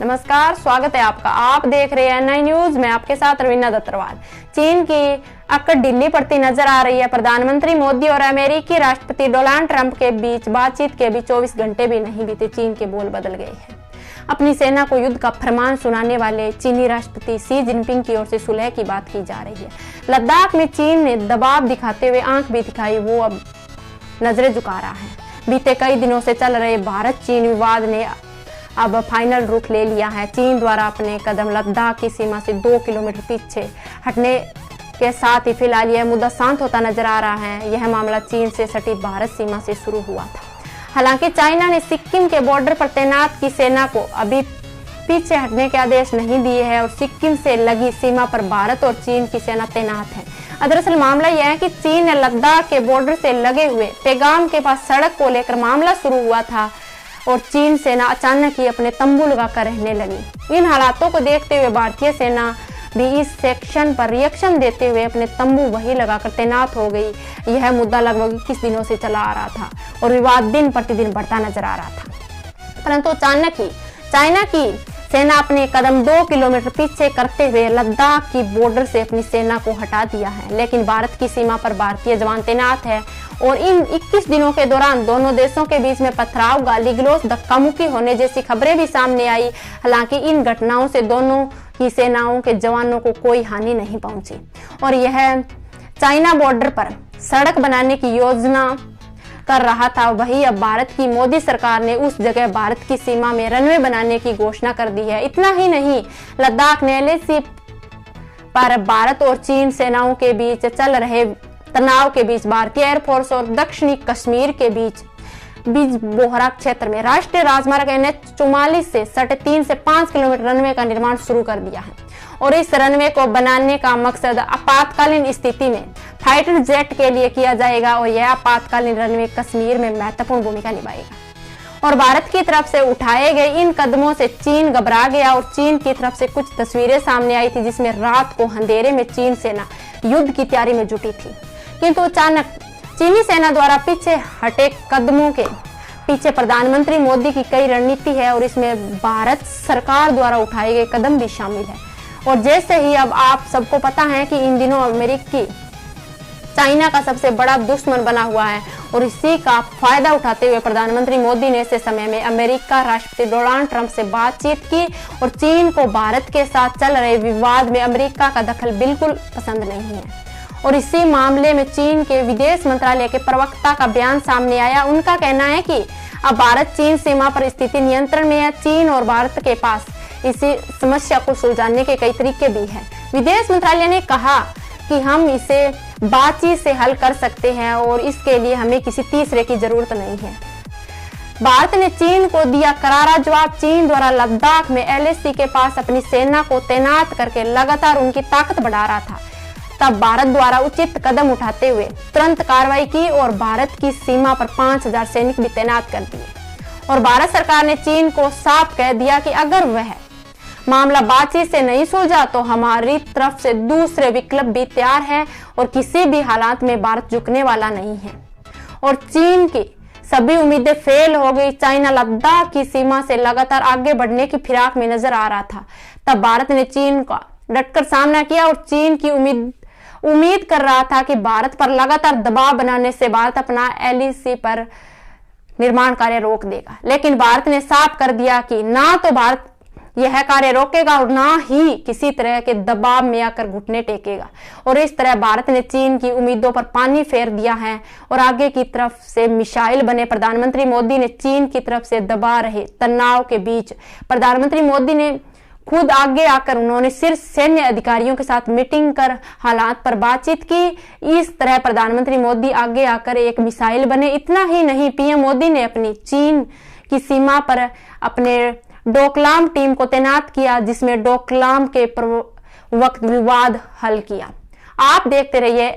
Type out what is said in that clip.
नमस्कार, स्वागत है आपका। आप देख रहे हैं नई न्यूज। मैं आपके साथ रवीना दत्तरवाल। चीन की अक्कड़ ढीली पड़ती नजर आ रही है। प्रधानमंत्री मोदी और अमेरिकी राष्ट्रपति डोनाल्ड ट्रंप के बीच बातचीत के भी 24 घंटे भी नहीं बीते, चीन के बोल बदल गए हैं। अपनी सेना को युद्ध का फरमान सुनाने वाले चीनी राष्ट्रपति शी जिनपिंग की ओर से सुलह की बात की जा रही है। लद्दाख में चीन ने दबाव दिखाते हुए आंख भी दिखाई, वो अब नजरें झुका रहा है। बीते कई दिनों से चल रहे भारत चीन विवाद ने अब फाइनल रुख ले लिया है। चीन द्वारा अपने कदम लद्दाख की सीमा से 2 किलोमीटर पीछे हटने के साथ ही फिलहाल यह मुद्दा शांत होता नजर आ रहा है। यह मामला चीन से सटी भारत सीमा से शुरू हुआ था। हालांकि चाइना ने सिक्किम के बॉर्डर पर तैनात की सेना को अभी पीछे हटने के आदेश नहीं दिए हैं और सिक्किम से लगी सीमा पर भारत और चीन की सेना तैनात है। दरअसल मामला यह है कि चीन ने लद्दाख के बॉर्डर से लगे हुए पेगाम के पास सड़क को लेकर मामला शुरू हुआ था और चीन सेना अचानक ही अपने तंबू लगाकर रहने लगी। इन हालातों को देखते हुए भारतीय सेना भी इस सेक्शन पर रिएक्शन देते हुए अपने तंबू वही लगाकर तैनात हो गई। यह मुद्दा लगभग 21 दिनों से चला आ रहा था और विवाद दिन प्रतिदिन बढ़ता नजर आ रहा था। परंतु अचानक ही चाइना की सेना अपने कदम 2 किलोमीटर पीछे करते हुए लद्दाख की बॉर्डर से अपनी सेना को हटा दिया है। लेकिन भारत की सीमा पर भारतीय जवान तैनात है और इन 21 दिनों के दौरान दोनों देशों के बीच में पथराव, गाली गलौज, धक्का मुक्की होने जैसी खबरें भी सामने आई। हालांकि इन घटनाओं से दोनों ही सेनाओं के जवानों को कोई हानि नहीं पहुंची और यह चाइना बॉर्डर पर सड़क बनाने की योजना कर रहा था, वही अब भारत की मोदी सरकार ने उस जगह भारत की सीमा में रनवे बनाने की घोषणा कर दी है। इतना ही नहीं, लद्दाख ने LAC पर भारत और चीन सेनाओं के बीच चल रहे तनाव के बीच भारतीय एयरफोर्स और दक्षिणी कश्मीर के बीच बोहरा क्षेत्र में राष्ट्रीय राजमार्ग NH 44 से 3.5 से 5 किलोमीटर रनवे का निर्माण शुरू कर दिया है और इस रनवे को बनाने का मकसद आपातकालीन स्थिति में फाइटर जेट के लिए किया जाएगा और यह आपातकालीन रनवे कश्मीर में महत्वपूर्ण भूमिका निभाएगा। और भारत की तरफ से उठाए गए इन कदमों से चीन घबरा गया और चीन की तरफ से कुछ तस्वीरें सामने आई थी जिसमें रात को अंधेरे में चीन सेना युद्ध की तैयारी में जुटी थी। किंतु अचानक चीनी सेना द्वारा पीछे हटे कदमों के पीछे प्रधानमंत्री मोदी की कई रणनीति है और इसमें भारत सरकार द्वारा उठाए गए कदम भी शामिल है। और जैसे ही अब आप सबको पता है कि इन दिनों अमेरिकी चाइना का सबसे बड़ा दुश्मन बना हुआ है और इसी का फायदा उठाते हुए प्रधानमंत्री मोदी ने ऐसे समय में अमेरिका राष्ट्रपति डोनाल्ड ट्रंप से बातचीत की और चीन को भारत के साथ चल रहे विवाद में अमेरिका का दखल बिल्कुल पसंद नहीं है। और इसी मामले में चीन के विदेश मंत्रालय के प्रवक्ता का बयान सामने आया। उनका कहना है कि अब भारत चीन सीमा पर स्थिति नियंत्रण में है। चीन और भारत के पास इसी समस्या को सुलझाने के कई तरीके भी हैं। विदेश मंत्रालय ने कहा कि हम इसे बातचीत से हल कर सकते हैं और इसके लिए हमें किसी तीसरे की जरूरत नहीं है। भारत ने चीन को दिया करारा जवाब। चीन द्वारा लद्दाख में LAC के पास अपनी सेना को तैनात करके लगातार उनकी ताकत बढ़ा रहा था। तब भारत द्वारा उचित कदम उठाते हुए तुरंत कार्रवाई की और भारत की सीमा पर 5000 सैनिक भी तैनात कर दिए। और भारत सरकार ने चीन को साफ कह दिया कि अगर वह मामला बातचीत से नहीं सुलझा तो हमारी तरफ से दूसरे विकल्प भी तैयार है और किसी भी हालात में भारत झुकने वाला नहीं है। और चीन की सभी उम्मीदें फेल हो गई। चाइना लद्दाख की सीमा से लगातार आगे बढ़ने की फिराक में नजर आ रहा था। तब भारत ने चीन का डटकर सामना किया और चीन की उम्मीद कर रहा था कि भारत पर लगातार दबाव बनाने से भारत अपना LAC पर निर्माण कार्य रोक देगा। लेकिन भारत ने साफ कर दिया कि ना तो भारत यह कार्य रोकेगा और ना ही किसी तरह के दबाव में आकर घुटने टेकेगा। और इस तरह भारत ने चीन की उम्मीदों पर पानी फेर दिया है और आगे की तरफ से मिसाइल बने। प्रधानमंत्री मोदी ने चीन की तरफ से दबा रहे तनाव के बीच प्रधानमंत्री मोदी ने खुद आगे आकर उन्होंने शीर्ष सैन्य अधिकारियों के साथ मीटिंग कर हालात पर बातचीत की। इस तरह प्रधानमंत्री मोदी आगे आकर एक मिसाइल बने। इतना ही नहीं, PM मोदी ने अपनी चीन की सीमा पर अपने डोकलाम टीम को तैनात किया जिसमें डोकलाम के वक्त विवाद हल किया। आप देखते रहिए